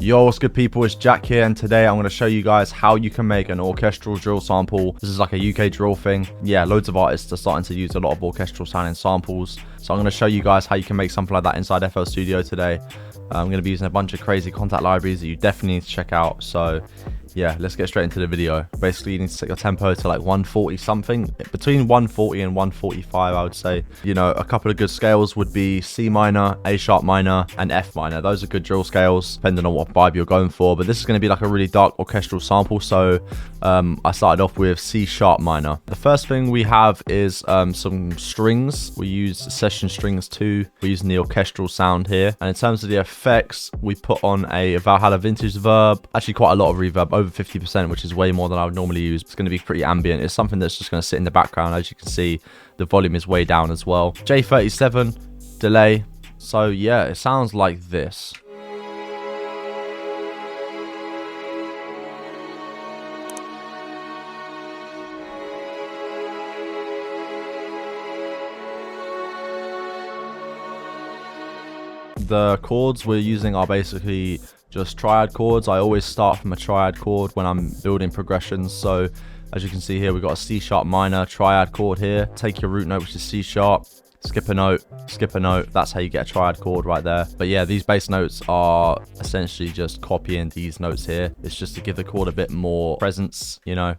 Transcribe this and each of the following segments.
Yo, what's good people, it's Jack here, and today I'm going to show you guys how you can make an orchestral drill sample. This is like a UK drill thing. Yeah, loads of artists are starting to use a lot of orchestral sounding samples. So I'm going to show you guys how you can make something like that inside FL Studio today. I'm going to be using a bunch of crazy contact libraries that you definitely need to check out. So yeah, let's get straight into the video. Basically, you need to set your tempo to like 140 something, between 140 and 145, I would say. You know, a couple of good scales would be C minor, A sharp minor, and F minor. Those are good drill scales, depending on what vibe you're going for. But this is going to be like a really dark orchestral sample. So I started off with C sharp minor. The first thing we have is some strings. We use session strings too. We're using the orchestral sound here. And in terms of the effects, we put on a Valhalla vintage verb. Actually, quite a lot of reverb, over 50%, which is way more than I would normally use. It's going to be pretty ambient. It's something that's just going to sit in the background. As you can see, the volume is way down as well. J37 delay. So yeah, it sounds like this. The chords we're using are basically just triad chords. I always start from a triad chord when I'm building progressions. So as you can see here, we've got a C sharp minor triad chord here. Take your root note, which is C sharp, skip a note, skip a note. That's how you get a triad chord right there. But yeah, these bass notes are essentially just copying these notes here. It's just to give the chord a bit more presence, you know.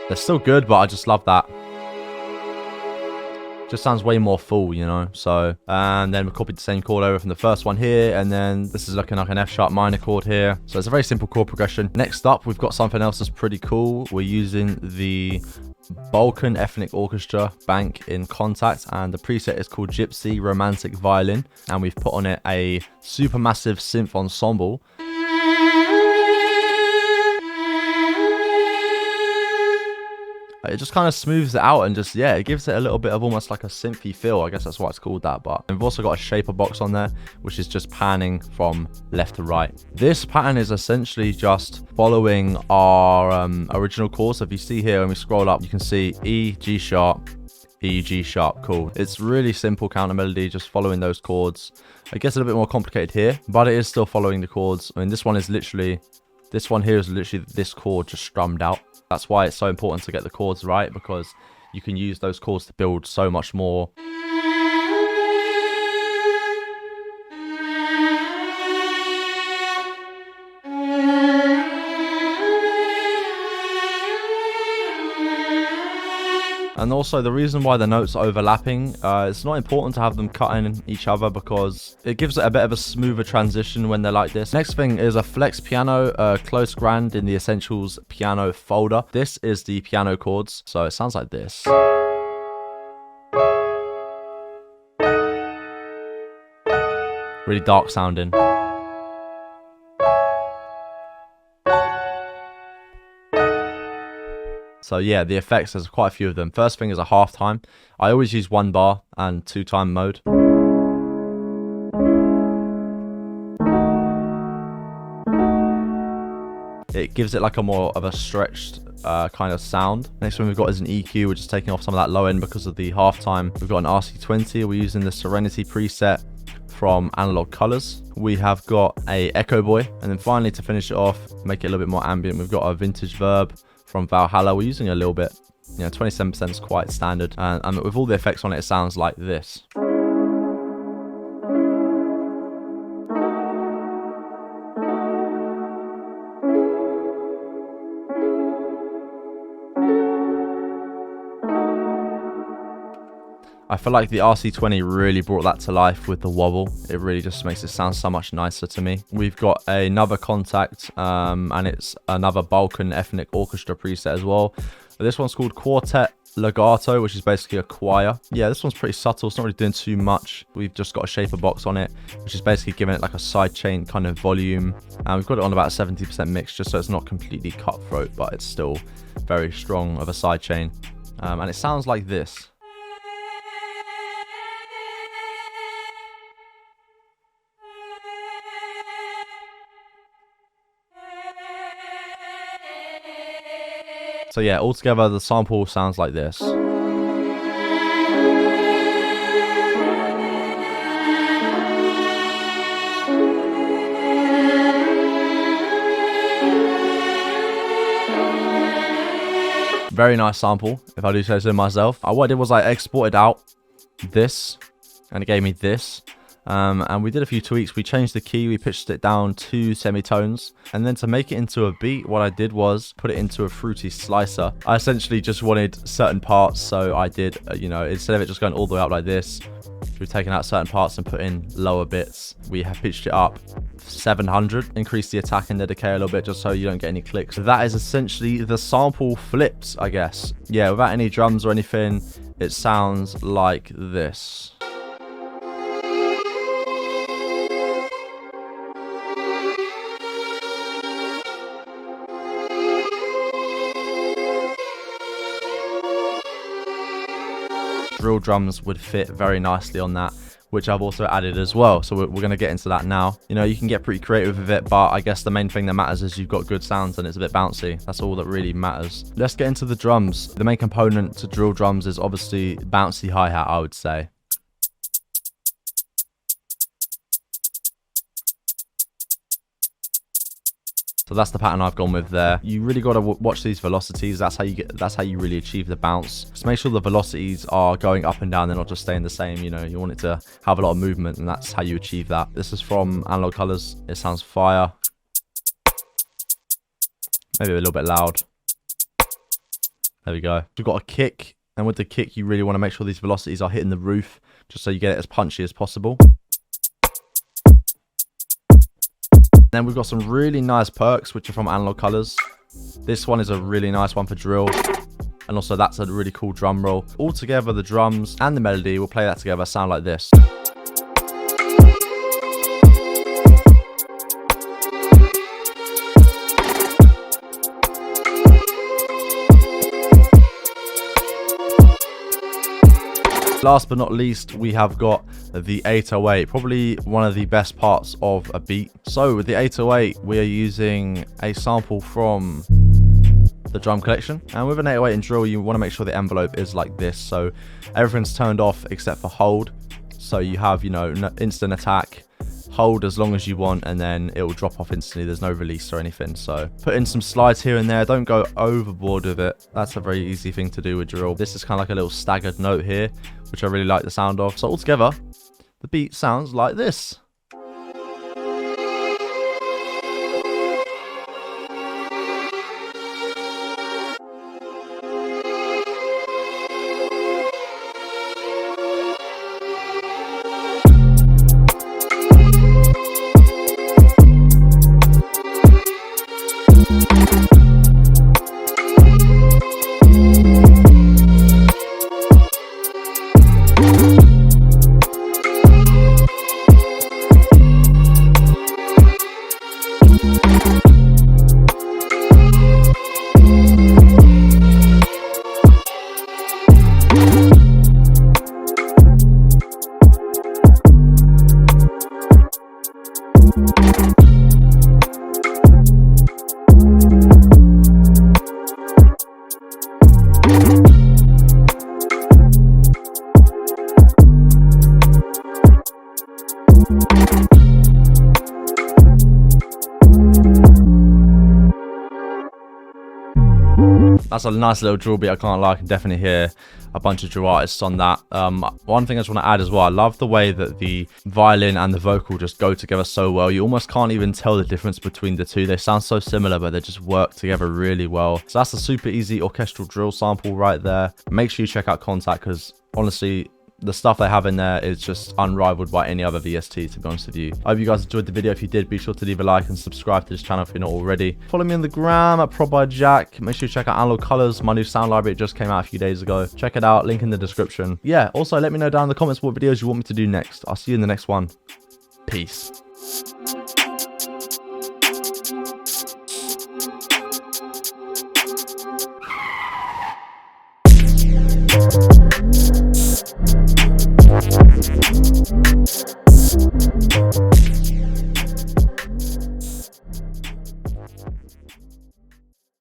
They're still good, but I just love that. Just sounds way more full, you know. So, and then we copied the same chord over from the first one here, and then this is looking like an F sharp minor chord here. So it's a very simple chord progression. Next up, we've got something else that's pretty cool. We're using the Balkan Ethnic Orchestra bank in Contact, and the preset is called Gypsy Romantic Violin, and we've put on it a supermassive synth ensemble. It just kind of smooths it out and just, yeah, it gives it a little bit of almost like a synthy feel. I guess that's why it's called that. But we've also got a shaper box on there, which is just panning from left to right. This pattern is essentially just following our original chords. So if you see here, when we scroll up, you can see E, G sharp, E, G sharp. Cool. It's really simple counter melody, just following those chords. It gets a little bit more complicated here, but it is still following the chords. I mean, this one here is literally this chord just strummed out. That's why it's so important to get the chords right, because you can use those chords to build so much more. And also, the reason why the notes are overlapping, it's not important to have them cutting each other because it gives it a bit of a smoother transition when they're like this. Next thing is a flex piano, close grand in the Essentials piano folder. This is the piano chords, so it sounds like this. Really dark sounding. So yeah, the effects, there's quite a few of them. First thing is a half time. I always use 1 bar and 2 time mode. It gives it like a more of a stretched kind of sound. Next one we've got is an EQ. We're just taking off some of that low end because of the half time. We've got an RC20. We're using the Serenity preset from Analog Colors. We have got a Echo Boy. And then finally, to finish it off, make it a little bit more ambient, we've got a vintage verb from Valhalla. We're using a little bit, you know, 27% is quite standard, and with all the effects on it, it sounds like this. I feel like the RC20 really brought that to life with the wobble. It really just makes it sound so much nicer to me. We've got another Contact, and it's another Balkan Ethnic Orchestra preset as well. This one's called Quartet Legato, which is basically a choir. Yeah, this one's pretty subtle. It's not really doing too much. We've just got a shaper box on it, which is basically giving it like a sidechain kind of volume. And we've got it on about a 70% mix, just so it's not completely cutthroat, but it's still very strong of a sidechain. And it sounds like this. So yeah, altogether the sample sounds like this. Very nice sample, if I do say so myself. What I did was I exported out this, and it gave me this. And we did a few tweaks. We changed the key, we pitched it down 2 semitones, and then to make it into a beat, what I did was put it into a fruity slicer. I essentially just wanted certain parts, so I did, you know, instead of it just going all the way up like this, we've taken out certain parts and put in lower bits. We have pitched it up 700, increased the attack and the decay a little bit just so you don't get any clicks. So that is essentially the sample flipped, I guess. Yeah, without any drums or anything, it sounds like this. Drill drums would fit very nicely on that, which I've also added as well. So we're going to get into that now. You know, you can get pretty creative with it, but I guess the main thing that matters is you've got good sounds and it's a bit bouncy. That's all that really matters. Let's get into the drums. The main component to drill drums is obviously bouncy hi-hat, I would say. So that's the pattern I've gone with there. You really got to watch these velocities. That's how you really achieve the bounce. Just make sure the velocities are going up and down. They're not just staying the same. You know, you want it to have a lot of movement, and that's how you achieve that. This is from Analog Colors. It sounds fire. Maybe a little bit loud. There we go. We've got a kick, and with the kick, you really want to make sure these velocities are hitting the roof, just so you get it as punchy as possible. Then we've got some really nice perks, which are from Analog Colors. This one is a really nice one for drill. And also that's a really cool drum roll. All together, the drums and the melody, we'll play that together, sound like this. Last but not least, we have got the 808, probably one of the best parts of a beat. So with the 808, we are using a sample from the drum collection, and with an 808 in drill, you want to make sure the envelope is like this, so everything's turned off except for hold. So you have, you know, instant attack, hold as long as you want, and then it will drop off instantly. There's no release or anything. So put in some slides here and there. Don't go overboard with it. That's a very easy thing to do with drill. This is kind of like a little staggered note here, which I really like the sound of. So altogether, the beat sounds like this. That's a nice little drill beat, I can't lie. I can definitely hear a bunch of drill artists on that. One thing I just want to add as well, I love the way that the violin and the vocal just go together so well. You almost can't even tell the difference between the two. They sound so similar, but they just work together really well. So that's a super easy orchestral drill sample right there. Make sure you check out Contact, because honestly, the stuff they have in there is just unrivaled by any other VST, to be honest with you. I hope you guys enjoyed the video. If you did, be sure to leave a like and subscribe to this channel if you're not already. Follow me on the gram at ProdbyJack. Make sure you check out Analog Colors, my new sound library. It just came out a few days ago. Check it out, link in the description. Yeah, also let me know down in the comments what videos you want me to do next. I'll see you in the next one. Peace.